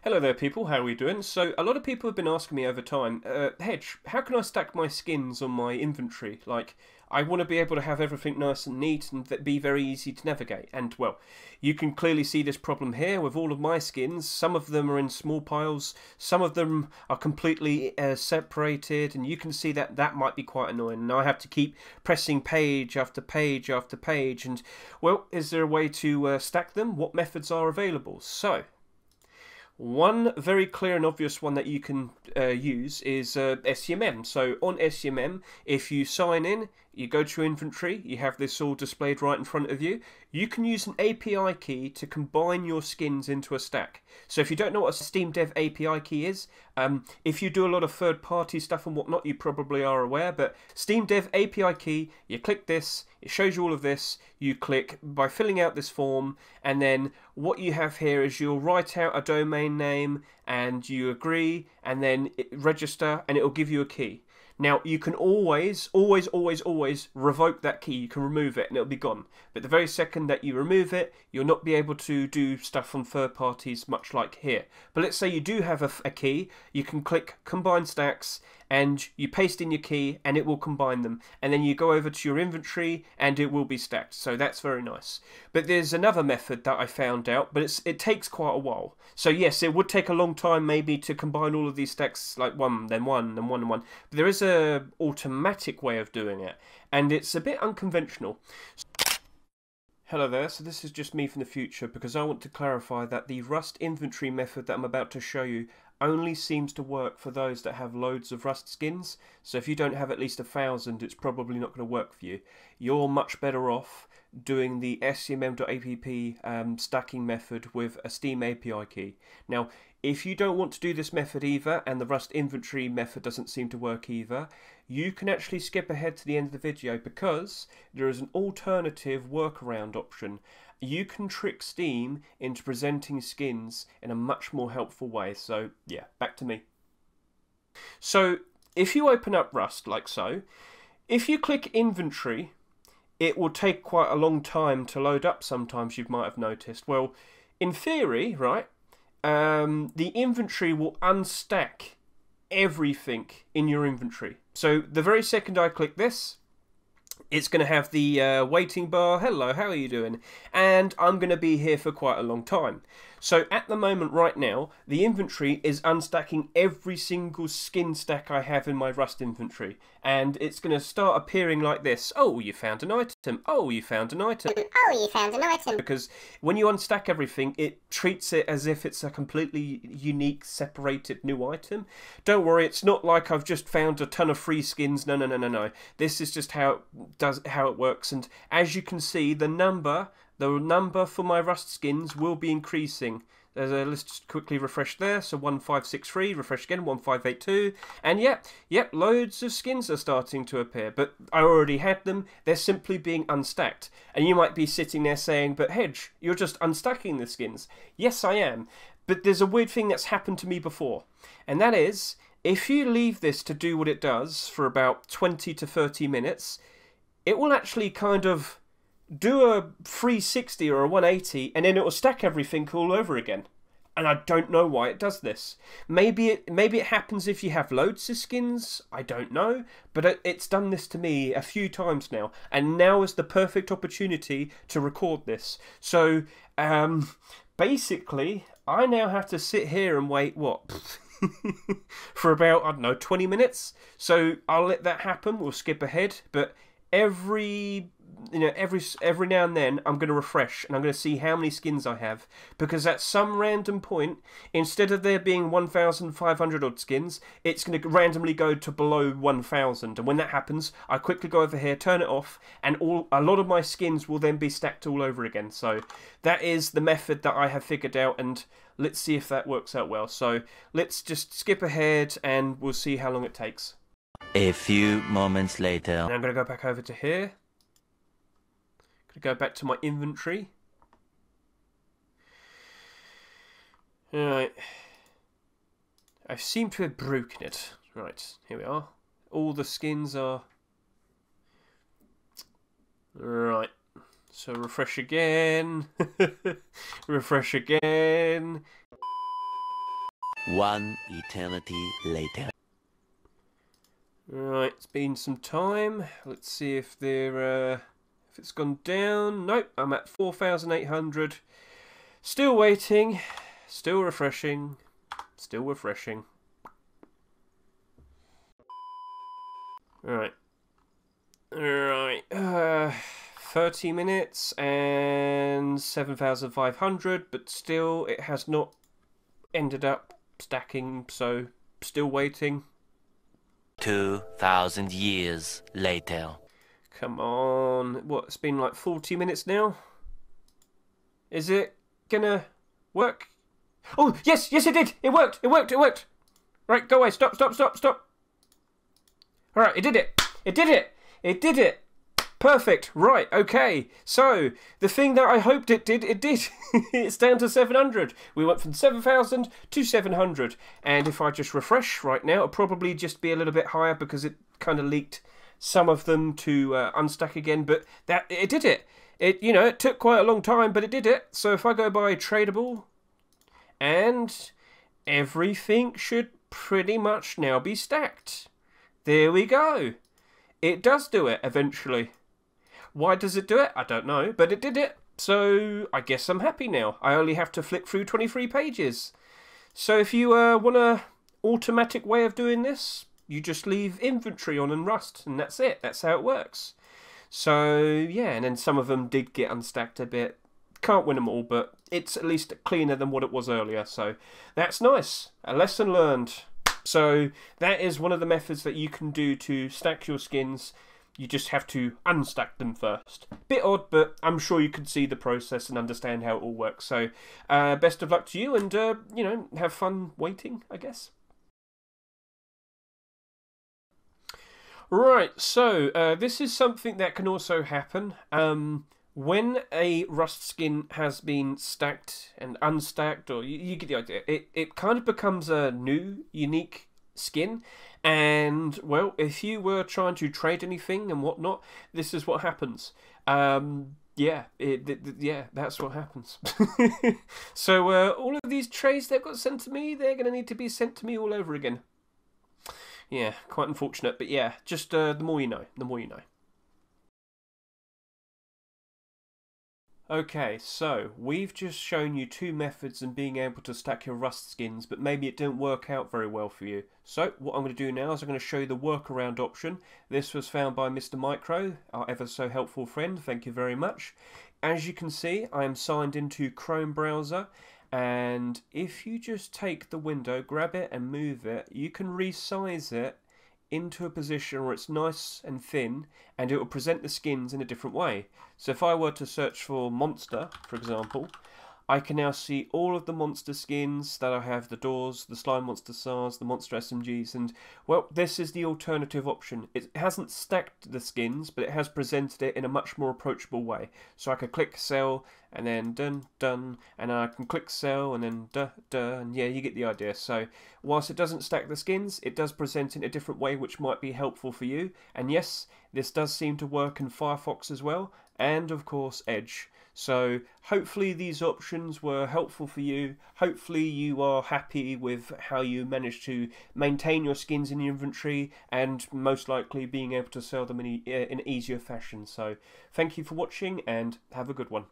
Hello there people, how are we doing? So a lot of people have been asking me over time, Hedge, how can I stack my skins on my inventory? Like, I want to be able to have everything nice and neat and be very easy to navigate. And well, you can clearly see this problem here with all of my skins. Some of them are in small piles, some of them are completely separated, and you can see that that might be quite annoying. Now I have to keep pressing page after page after page, and well, is there a way to stack them? What methods are available? So, one very clear and obvious one that you can use is Scmm. So on Scmm, if you sign in, you go to your inventory, you have this all displayed right in front of you. You can use an API key to combine your skins into a stack. So if you don't know what a Scmm.app API key is, if you do a lot of third-party stuff and whatnot, you probably are aware, but Scmm.app API key, you click this, it shows you all of this, you click by filling out this form, and then what you have here is you'll write out a domain name, and you agree, and then register, and it will give you a key. Now, you can always revoke that key. You can remove it and it'll be gone. But the very second that you remove it, you'll not be able to do stuff on third parties, much like here. But let's say you do have a key, you can click Combine Stacks, and you paste in your key and it will combine them. And then you go over to your inventory and it will be stacked. So that's very nice. But there's another method that I found out, but it takes quite a while. So yes, it would take a long time maybe to combine all of these stacks, like one, then one, then one, and one. But there is a automatic way of doing it, and it's a bit unconventional. Hello there, so this is just me from the future because I want to clarify that the Rust inventory method that I'm about to show you only seems to work for those that have loads of Rust skins. So if you don't have at least 1,000, it's probably not going to work for you. You're much better off doing the Scmm.app stacking method with a Steam API key. Now, if you don't want to do this method either, and the Rust inventory method doesn't seem to work either, you can actually skip ahead to the end of the video because there is an alternative workaround option. You can trick Steam into presenting skins in a much more helpful way. So yeah, back to me. So if you open up Rust like so, if you click inventory, it will take quite a long time to load up sometimes, you might have noticed. Well, in theory, right, the inventory will unstack everything in your inventory. So the very second I click this, it's going to have the waiting bar, hello, how are you doing? And I'm going to be here for quite a long time. So at the moment right now, the inventory is unstacking every single skin stack I have in my Rust inventory. And it's going to start appearing like this. Oh, you found an item. Oh, you found an item. Oh, you found an item. Because when you unstack everything, it treats it as if it's a completely unique, separated new item. Don't worry, it's not like I've just found a ton of free skins. No. This is just how it works. And as you can see, the number for my Rust skins will be increasing. Let's just quickly refresh there. So 1563, refresh again, 1582. And yep, loads of skins are starting to appear. But I already had them. They're simply being unstacked. And you might be sitting there saying, but Hedge, you're just unstacking the skins. Yes, I am. But there's a weird thing that's happened to me before. And that is, if you leave this to do what it does for about 20 to 30 minutes, it will actually kind of do a 360 or a 180 and then it will stack everything all over again. And I don't know why it does this. Maybe it happens if you have loads of skins, I don't know, but it's done this to me a few times now, and now is the perfect opportunity to record this. So basically I now have to sit here and wait, what, for about, I don't know, 20 minutes. So I'll let that happen, we'll skip ahead, but every now and then I'm going to refresh and I'm going to see how many skins I have, because at some random point, instead of there being 1,500 odd skins, it's going to randomly go to below 1,000, and when that happens I quickly go over here, turn it off, and a lot of my skins will then be stacked all over again. So that is the method that I have figured out, and let's see if that works out well. So let's just skip ahead and we'll see how long it takes. A few moments later. And I'm going to go back over to here. Go back to my inventory. Alright. I seem to have broken it. Right, here we are. All the skins are... Right. So refresh again. Refresh again. One eternity later. Right, it's been some time. Let's see if if it's gone down. Nope, I'm at 4,800. Still waiting. Still refreshing. Still refreshing. Right. Right. 30 minutes and 7,500, but still it has not ended up stacking, so still waiting. 2,000 years later. Come on. What, it's been like 40 minutes now? Is it gonna work? Oh, yes, yes it did! It worked, it worked, it worked! Right, go away, stop, stop, stop, stop! Alright, it did it! It did it! It did it! Perfect, right, okay. So, the thing that I hoped it did, it did. It's down to 700. We went from 7,000 to 700. And if I just refresh right now, it'll probably just be a little bit higher because it kind of leaked some of them to unstack again. But it did it. It took quite a long time, but it did it. So if I go by tradable, and everything should pretty much now be stacked. There we go. It does do it eventually. Why does it do it? I don't know, but it did it. So I guess I'm happy now. I only have to flick through 23 pages. So if you want a automatic way of doing this, you just leave inventory on and Rust, and that's it. That's how it works. So yeah, and then some of them did get unstacked a bit. Can't win them all, but it's at least cleaner than what it was earlier. So that's nice. A lesson learned. So that is one of the methods that you can do to stack your skins. You just have to unstack them first. Bit odd, but I'm sure you can see the process and understand how it all works. So best of luck to you, and have fun waiting, I guess. Right, so this is something that can also happen. When a Rust skin has been stacked and unstacked, or you get the idea, it kind of becomes a new, unique skin. And, well, if you were trying to trade anything and whatnot, this is what happens. Yeah, that's what happens. So, all of these trades that got sent to me, they're going to need to be sent to me all over again. Yeah, quite unfortunate, but yeah, just the more you know, the more you know. Okay, so we've just shown you two methods in being able to stack your Rust skins, but maybe it didn't work out very well for you. So what I'm going to do now is I'm going to show you the workaround option. This was found by Mr. MICRØ, our ever so helpful friend. Thank you very much. As you can see, I am signed into Chrome browser, and if you just take the window, grab it and move it, you can resize it into a position where it's nice and thin, and it will present the skins in a different way. So if I were to search for monster, for example, I can now see all of the monster skins that I have, the doors, the slime monster SARS, the monster SMGs, and well, this is the alternative option. It hasn't stacked the skins, but it has presented it in a much more approachable way. So I could click sell, and then done, and I can click sell, and then and yeah, you get the idea. So whilst it doesn't stack the skins, it does present in a different way, which might be helpful for you. And yes, this does seem to work in Firefox as well, and of course Edge. So hopefully these options were helpful for you. Hopefully you are happy with how you managed to maintain your skins in your inventory, and most likely being able to sell them in an easier fashion. So thank you for watching, and have a good one.